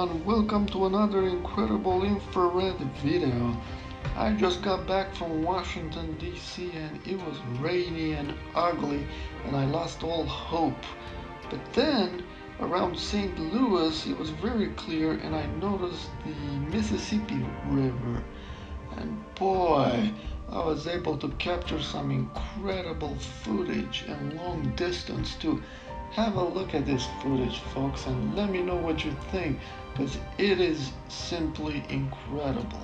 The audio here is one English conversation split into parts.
everyone, welcome to another incredible infrared video. I just got back from Washington DC and it was rainy and ugly and I lost all hope. But then around St. Louis it was very clear and I noticed the Mississippi River. And boy, I was able to capture some incredible footage and long distance too. Have a look at this footage, folks, and let me know what you think, because it is simply incredible.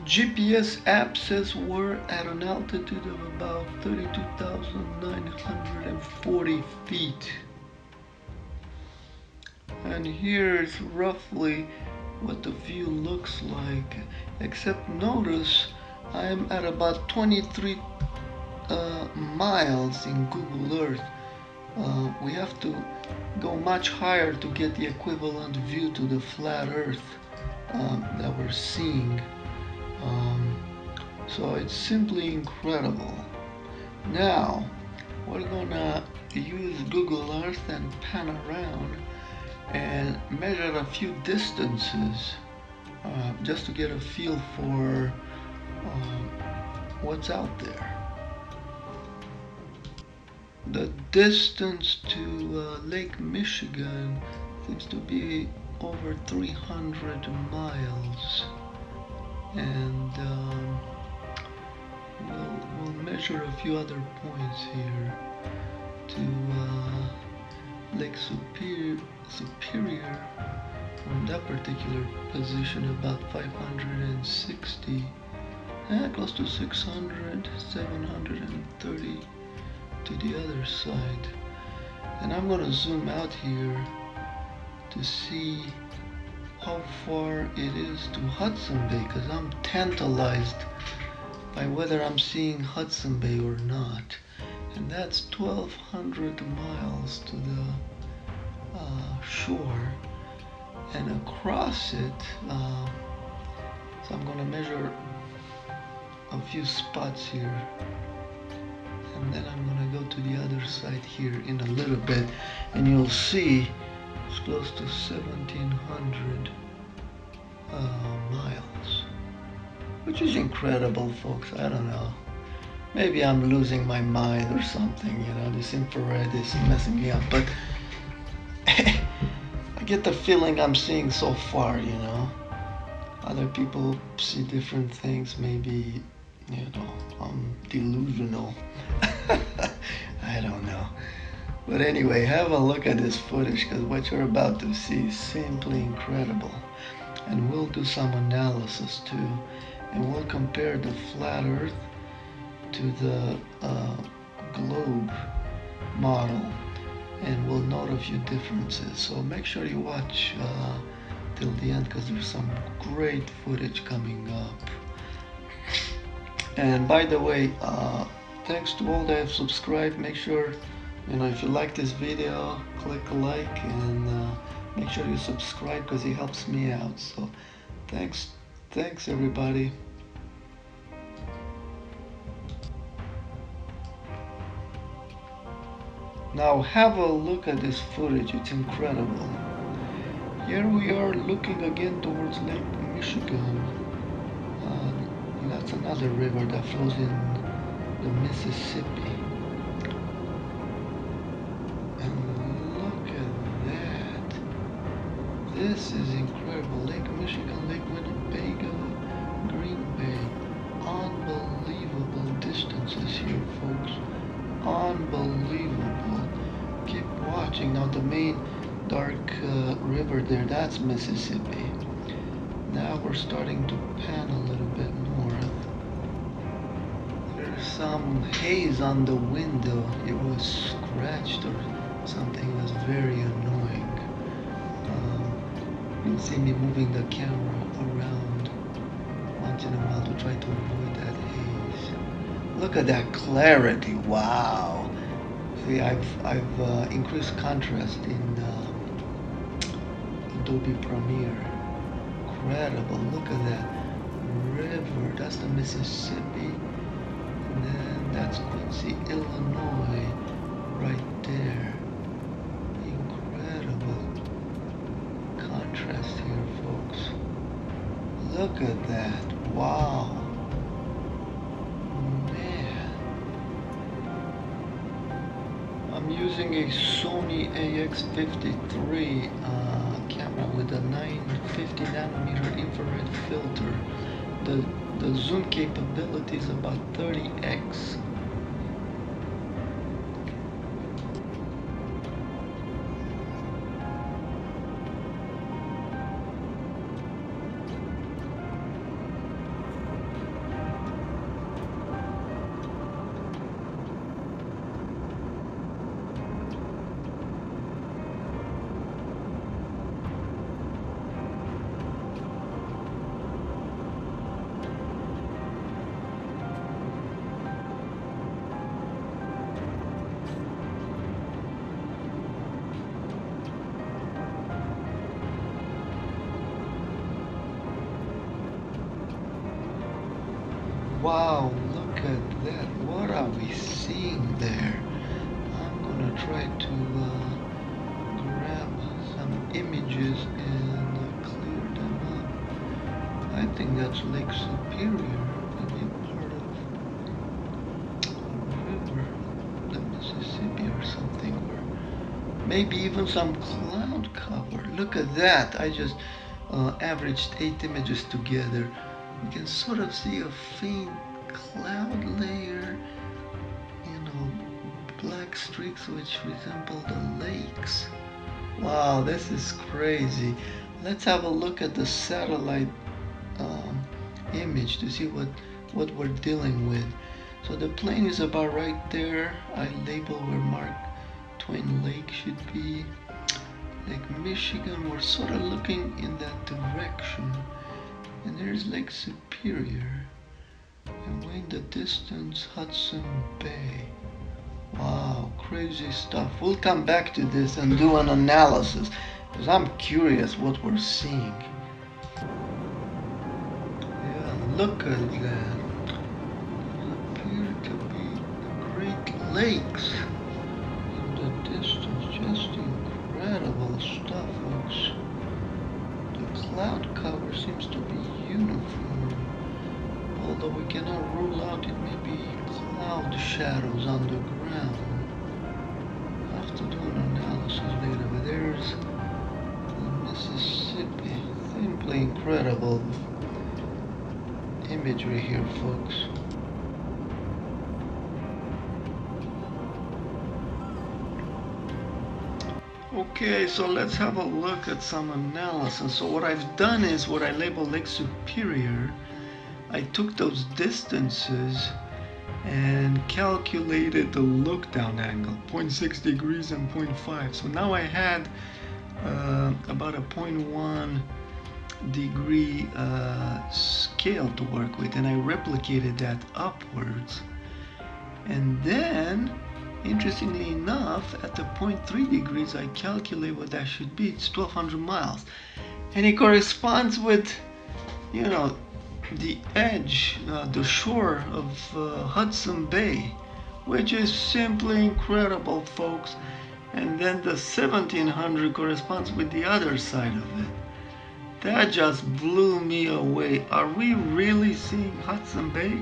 GPS app says we're at an altitude of about 32,940 feet. And here's roughly what the view looks like, except notice I am at about 23 miles in Google Earth. We have to go much higher to get the equivalent view to the flat Earth that we're seeing. So it's simply incredible. Now we're gonna use Google Earth and pan around and measure a few distances just to get a feel for what's out there. The distance to Lake Michigan seems to be over 300 miles. And we'll measure a few other points here to Lake Superior from that particular position, about 560, close to 600, 730 to the other side. And I'm going to zoom out here to see how far it is to Hudson Bay, because I'm tantalized by whether I'm seeing Hudson Bay or not. And that's 1,200 miles to the shore, and across it, so I'm going to measure a few spots here, and then I'm going to go to the other side here in a little bit, and you'll see it's close to 1,700 miles, which is incredible, folks. I don't know. Maybe I'm losing my mind or something, you know, this infrared is messing me up, but I get the feeling I'm seeing so far, you know. Other people see different things, maybe, you know, I'm delusional. I don't know. But anyway, have a look at this footage, because what you're about to see is simply incredible. And we'll do some analysis too, and we'll compare the flat Earth to the globe model, and we'll note a few differences. So make sure you watch till the end, because there's some great footage coming up. And by the way, thanks to all that have subscribed. Make sure, you know, if you like this video, click like and make sure you subscribe, because it helps me out. So thanks everybody. Now have a look at this footage, it's incredible. Here we are looking again towards Lake Michigan. That's another river that flows in the Mississippi. And look at that. This is incredible. Lake Michigan, Lake Winnebago, Green Bay. Unbelievable distances here, folks. Unbelievable. Keep watching. Now the main dark river there, that's Mississippi. Now we're starting to pan a little bit north. There's some haze on the window. It was scratched or something. It was very annoying. You'll see me moving the camera around once in a while to try to avoid that haze. Look at that clarity. Wow. See, I've increased contrast in Adobe Premiere. Incredible. Look at that river. That's the Mississippi. And then that's Quincy, Illinois, right there. Incredible contrast here, folks. Look at that. Wow. Man. I'm using a Sony AX53 camera with a 950 nanometer infrared filter. The zoom capability is about 30x. Wow, look at that. What are we seeing there? I'm gonna try to grab some images and clear them up. I think that's Lake Superior, maybe part of a river, the Mississippi or something, or maybe even some cloud cover. Look at that. I just averaged 8 images together. You can sort of see a faint cloud layer, black streaks which resemble the lakes. Wow, this is crazy. Let's have a look at the satellite image to see what we're dealing with. So the plane is about right there. I label where Mark Twain Lake should be. Lake Michigan, we're sort of looking in that direction. And there's Lake Superior, and way in the distance, Hudson Bay. Wow, crazy stuff. We'll come back to this and do an analysis, because I'm curious what we're seeing. Yeah, look at that. These appear to be the Great Lakes in the distance. Just incredible stuff, folks. The cloud cover seems to be uniform, although we cannot rule out it may be cloud shadows on the ground. I'll have to do an analysis later, but there's the Mississippi. Simply incredible imagery here, folks. Okay, so let's have a look at some analysis. So what I've done is what I label Lake Superior. I took those distances and calculated the look down angle, 0.6 degrees and 0.5. So now I had about a 0.1 degree scale to work with, and I replicated that upwards. And then, interestingly enough, at the 0.3 degrees, I calculate what that should be. It's 1,200 miles. And it corresponds with, the edge, the shore of Hudson Bay, which is simply incredible, folks. And then the 1700 corresponds with the other side of it. That just blew me away. Are we really seeing Hudson Bay?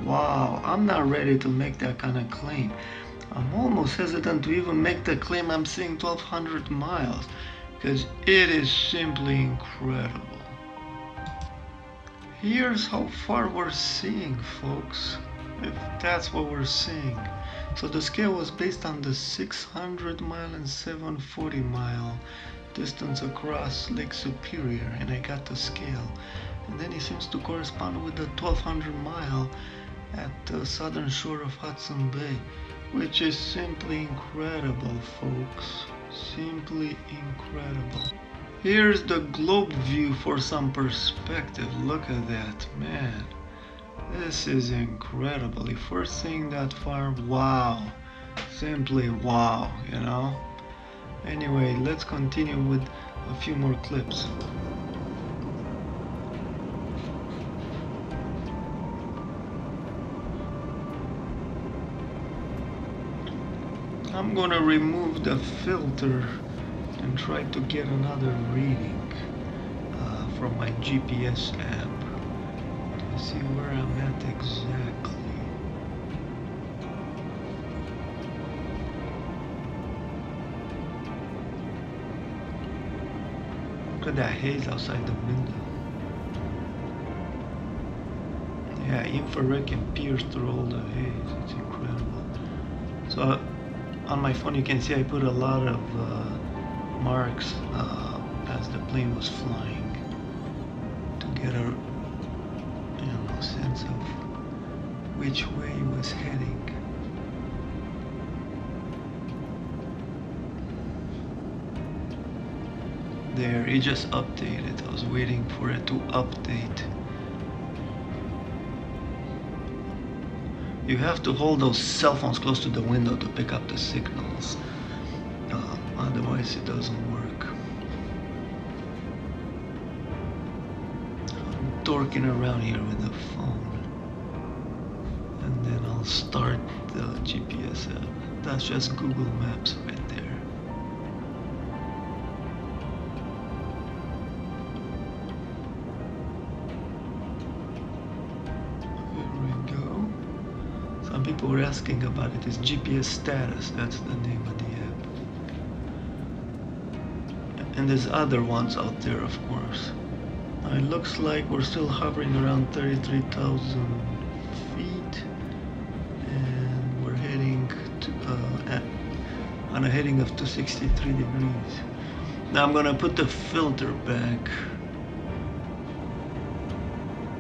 Wow, I'm not ready to make that kind of claim. I'm almost hesitant to even make the claim I'm seeing 1200 miles, because it is simply incredible. Here's how far we're seeing, folks, if that's what we're seeing. So the scale was based on the 600 mile and 740 mile distance across Lake Superior, and I got the scale. And then it seems to correspond with the 1200 mile at the southern shore of Hudson Bay, which is simply incredible, folks. Simply incredible. Here's the globe view for some perspective. Look at that, man. This is incredible. If we're seeing that far, wow. Simply wow, you know? Anyway, let's continue with a few more clips. I'm gonna remove the filter and try to get another reading from my GPS app to see where I'm at exactly. Look at that haze outside the window. Yeah, infrared can pierce through all the haze. It's incredible. So on my phone you can see I put a lot of marks as the plane was flying to get a sense of which way it was heading. There, it just updated. I was waiting for it to update. You have to hold those cell phones close to the window to pick up the signals. Otherwise it doesn't work. I'm dorking around here with the phone. And then I'll start the GPS app. That's just Google Maps right there. Some people were asking about it. It's GPS status. That's the name of the app. And there's other ones out there, of course. Now it looks like we're still hovering around 33,000 feet, and we're heading to on a heading of 263 degrees. Now I'm gonna put the filter back.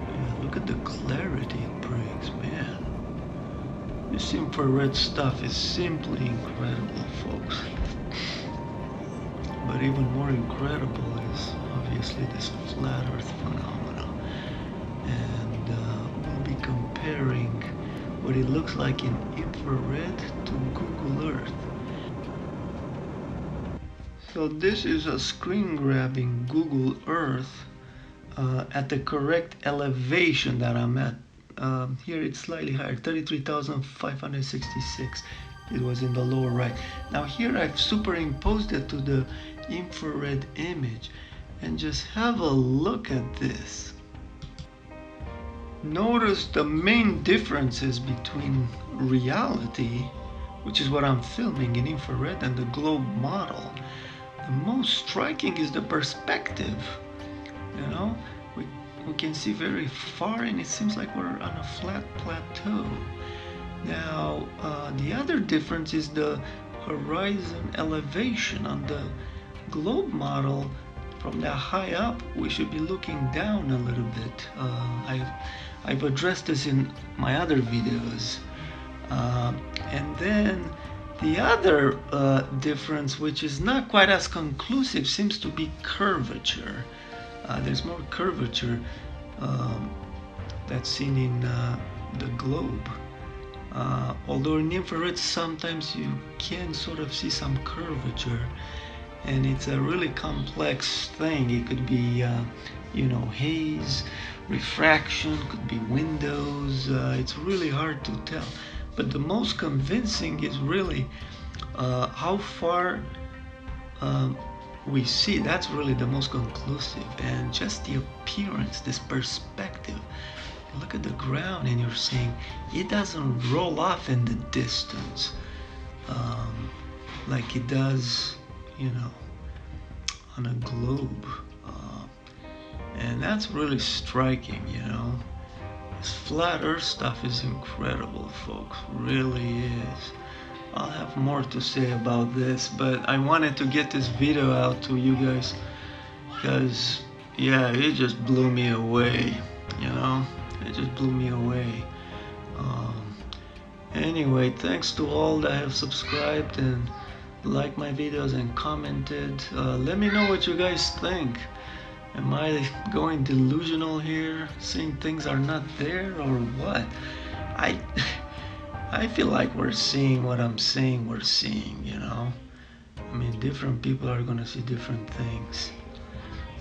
Yeah, look at the clarity it brings, man. This infrared stuff is simply incredible, folks. But even more incredible is obviously this flat Earth phenomena. And we'll be comparing what it looks like in infrared to Google Earth. So this is a screen grabbing Google Earth at the correct elevation that I'm at. Here it's slightly higher, 33,566. It was in the lower right. Now here I've superimposed it to the infrared image, and just have a look at this. Notice the main differences between reality, which is what I'm filming in infrared, and the globe model. The most striking is the perspective. You know, we can see very far, and it seems like we're on a flat plateau. Now, the other difference is the horizon elevation. On the globe model, from that high up, we should be looking down a little bit. I've addressed this in my other videos. And then the other difference, which is not quite as conclusive, seems to be curvature. There's more curvature that's seen in the globe. Although in infrared sometimes you can sort of see some curvature, and it's a really complex thing. It could be haze, refraction, could be windows. It's really hard to tell. But the most convincing is really how far we see. That's really the most conclusive, and just the appearance, this perspective. Look at the ground and you're seeing it doesn't roll off in the distance like it does, you know, on a globe. And that's really striking, you know. This flat earth stuff is incredible, folks, really is. I'll have more to say about this, but I wanted to get this video out to you guys because, yeah, it just blew me away, you know. It just blew me away. Anyway, thanks to all that have subscribed and liked my videos and commented. Let me know what you guys think. Am I going delusional here, seeing things are not there, or what? I feel like we're seeing what I'm saying we're seeing, you know? I mean, different people are gonna see different things.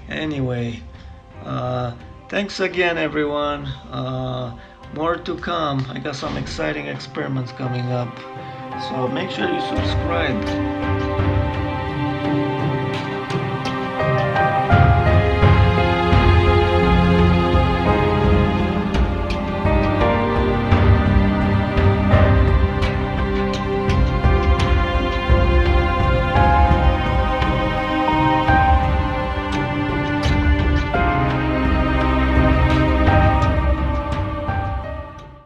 Anyway, thanks again, everyone. More to come. I got some exciting experiments coming up. So make sure you subscribe.